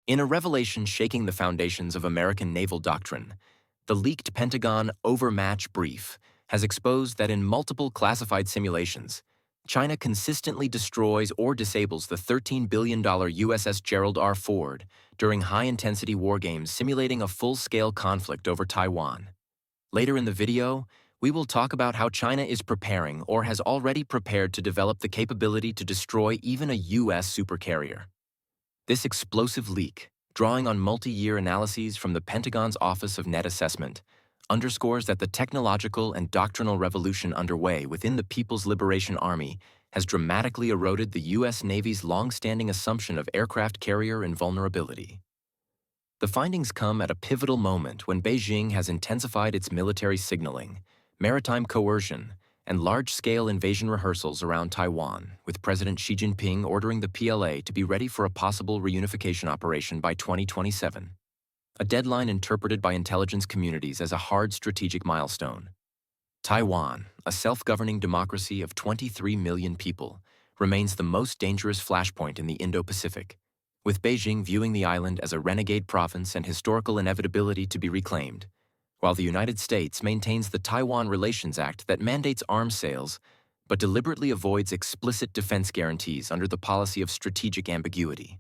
In a revelation shaking the foundations of American naval doctrine, the leaked Pentagon overmatch brief has exposed that in multiple classified simulations, China consistently destroys or disables the $13 billion USS Gerald R. Ford during high-intensity war games simulating a full-scale conflict over Taiwan. Later in the video, we will talk about how China is preparing or has already prepared to develop the capability to destroy even a U.S. supercarrier. This explosive leak, drawing on multi-year analyses from the Pentagon's Office of Net Assessment, underscores that the technological and doctrinal revolution underway within the People's Liberation Army has dramatically eroded the U.S. Navy's long-standing assumption of aircraft carrier invulnerability. The findings come at a pivotal moment when Beijing has intensified its military signaling, maritime coercion, and large-scale invasion rehearsals around Taiwan, with President Xi Jinping ordering the PLA to be ready for a possible reunification operation by 2027, a deadline interpreted by intelligence communities as a hard strategic milestone. Taiwan, a self-governing democracy of 23 million people, remains the most dangerous flashpoint in the Indo-Pacific, with Beijing viewing the island as a renegade province and historical inevitability to be reclaimed, while the United States maintains the Taiwan Relations Act that mandates arms sales but deliberately avoids explicit defense guarantees under the policy of strategic ambiguity.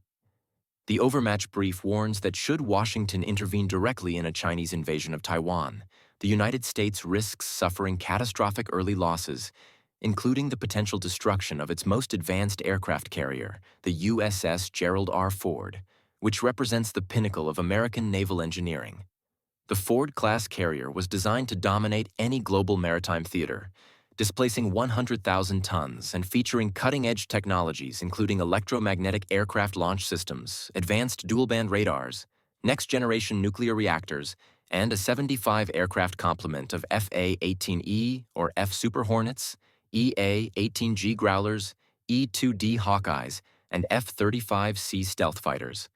The overmatch brief warns that should Washington intervene directly in a Chinese invasion of Taiwan, the United States risks suffering catastrophic early losses, including the potential destruction of its most advanced aircraft carrier, the USS Gerald R. Ford, which represents the pinnacle of American naval engineering. The Ford-class carrier was designed to dominate any global maritime theater, displacing 100,000 tons and featuring cutting-edge technologies including electromagnetic aircraft launch systems, advanced dual-band radars, next-generation nuclear reactors, and a 75 aircraft complement of FA-18E or F Super Hornets, EA-18G Growlers, E-2D Hawkeyes, and F-35C stealth fighters.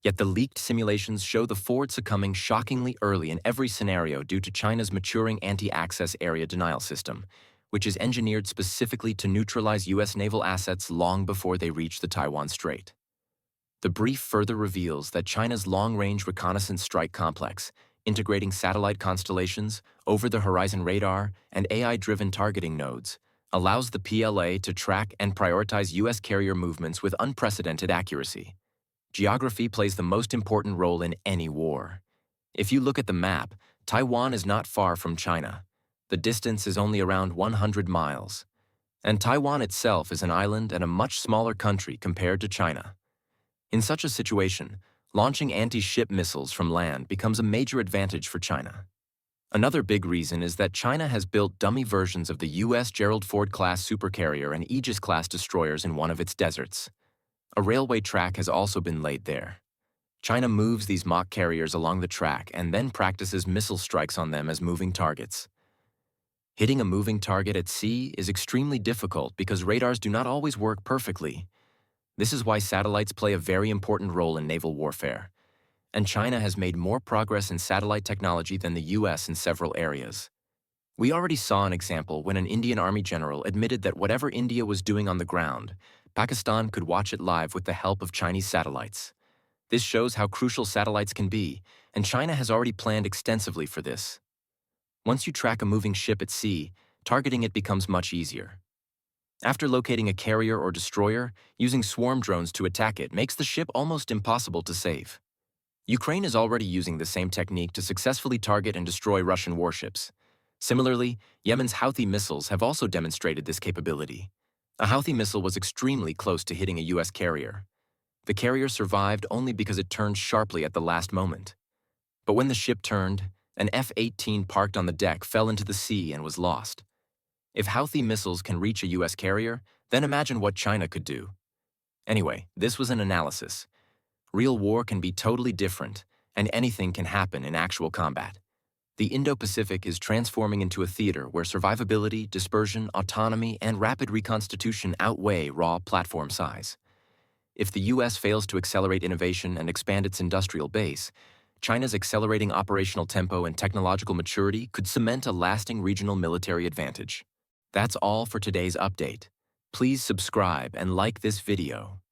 Yet the leaked simulations show the Ford succumbing shockingly early in every scenario due to China's maturing anti-access area denial system, which is engineered specifically to neutralize U.S. naval assets long before they reach the Taiwan Strait. The brief further reveals that China's long-range reconnaissance strike complex, integrating satellite constellations, over-the-horizon radar, and AI-driven targeting nodes, allows the PLA to track and prioritize U.S. carrier movements with unprecedented accuracy. Geography plays the most important role in any war. If you look at the map, Taiwan is not far from China. The distance is only around 100 miles. And Taiwan itself is an island and a much smaller country compared to China. In such a situation, launching anti-ship missiles from land becomes a major advantage for China. Another big reason is that China has built dummy versions of the U.S. Gerald Ford-class supercarrier and Aegis-class destroyers in one of its deserts. A railway track has also been laid there. China moves these mock carriers along the track and then practices missile strikes on them as moving targets. Hitting a moving target at sea is extremely difficult because radars do not always work perfectly. This is why satellites play a very important role in naval warfare. And China has made more progress in satellite technology than the U.S. in several areas. We already saw an example when an Indian Army general admitted that whatever India was doing on the ground, Pakistan could watch it live with the help of Chinese satellites. This shows how crucial satellites can be, and China has already planned extensively for this. Once you track a moving ship at sea, targeting it becomes much easier. After locating a carrier or destroyer, using swarm drones to attack it makes the ship almost impossible to save. Ukraine is already using the same technique to successfully target and destroy Russian warships. Similarly, Yemen's Houthi missiles have also demonstrated this capability. A Houthi missile was extremely close to hitting a U.S. carrier. The carrier survived only because it turned sharply at the last moment. But when the ship turned, an F-18 parked on the deck fell into the sea and was lost. If Houthi missiles can reach a U.S. carrier, then imagine what China could do. Anyway, this was an analysis. Real war can be totally different, and anything can happen in actual combat. The Indo-Pacific is transforming into a theater where survivability, dispersion, autonomy, and rapid reconstitution outweigh raw platform size. If the U.S. fails to accelerate innovation and expand its industrial base, China's accelerating operational tempo and technological maturity could cement a lasting regional military advantage. That's all for today's update. Please subscribe and like this video.